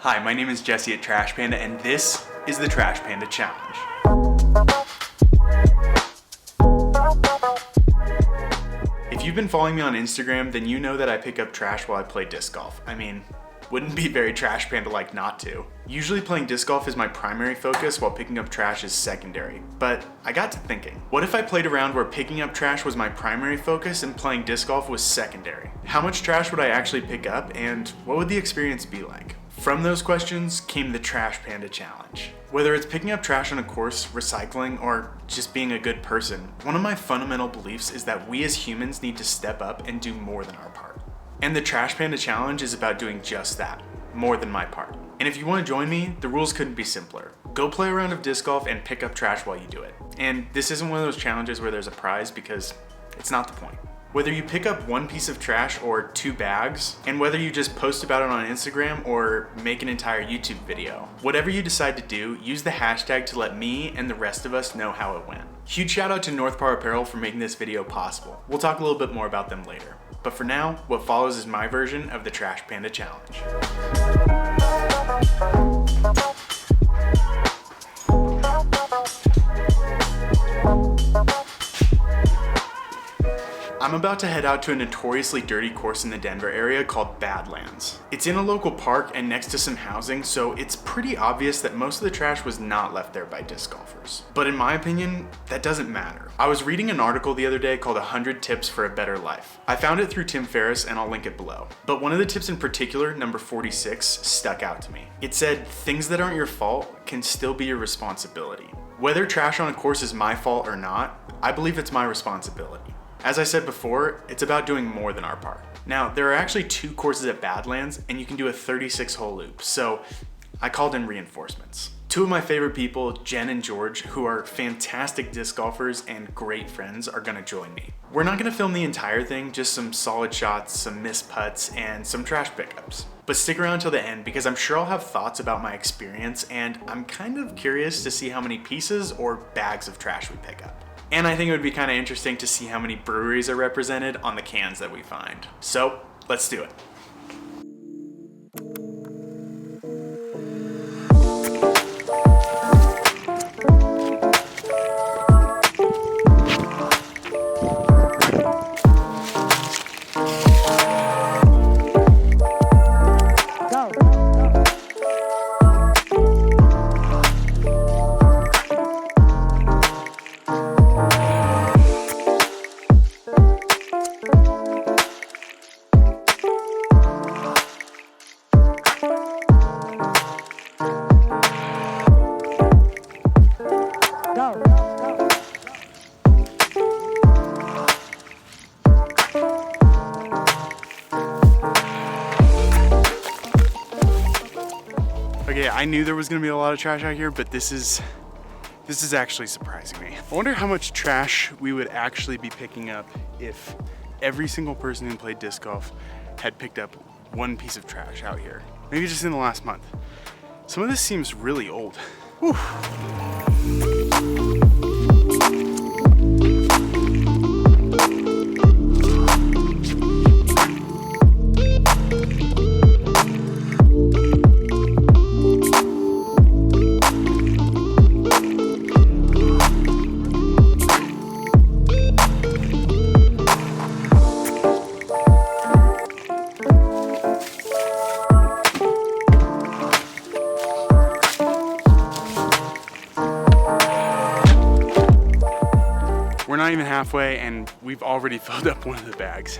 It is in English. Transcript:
Hi, my name is Jesse at Trash Panda, and this is the Trash Panda Challenge. If you've been following me on Instagram, then you know that I pick up trash while I play disc golf. I mean, wouldn't be very Trash Panda-like not to. Usually playing disc golf is my primary focus while picking up trash is secondary. But I got to thinking, what if I played around where picking up trash was my primary focus and playing disc golf was secondary? How much trash would I actually pick up and what would the experience be like? From those questions came the Trash Panda Challenge. Whether it's picking up trash on a course, recycling, or just being a good person, one of my fundamental beliefs is that we as humans need to step up and do more than our part. And the Trash Panda Challenge is about doing just that, more than my part. And if you want to join me, the rules couldn't be simpler. Go play a round of disc golf and pick up trash while you do it. And this isn't one of those challenges where there's a prize because it's not the point. Whether you pick up one piece of trash or 2 bags, and whether you just post about it on Instagram or make an entire YouTube video, whatever you decide to do, use the hashtag to let me and the rest of us know how it went. Huge shout out to North Par Apparel for making this video possible. We'll talk a little bit more about them later. But for now, what follows is my version of the Trash Panda Challenge. I'm about to head out to a notoriously dirty course in the Denver area called Badlands. It's in a local park and next to some housing, so it's pretty obvious that most of the trash was not left there by disc golfers. But in my opinion, that doesn't matter. I was reading an article the other day called 100 Tips for a Better Life. I found it through Tim Ferriss and I'll link it below. But one of the tips in particular, number 46, stuck out to me. It said, things that aren't your fault can still be your responsibility. Whether trash on a course is my fault or not, I believe it's my responsibility. As I said before, it's about doing more than our part. Now, there are actually 2 courses at Badlands, and you can do a 36-hole loop, so I called in reinforcements. 2 of my favorite people, Jen and George, who are fantastic disc golfers and great friends, are gonna join me. We're not gonna film the entire thing, just some solid shots, some missed putts, and some trash pickups. But stick around till the end because I'm sure I'll have thoughts about my experience, and I'm kind of curious to see how many pieces or bags of trash we pick up. And I think it would be kind of interesting to see how many breweries are represented on the cans that we find. So, let's do it. Okay, I knew there was gonna be a lot of trash out here, but this is actually surprising me. I wonder how much trash we would actually be picking up if every single person who played disc golf had picked up 1 piece of trash out here. Maybe just in the last month. Some of this seems really old. Whew. We're not even halfway and we've already filled up one of the bags.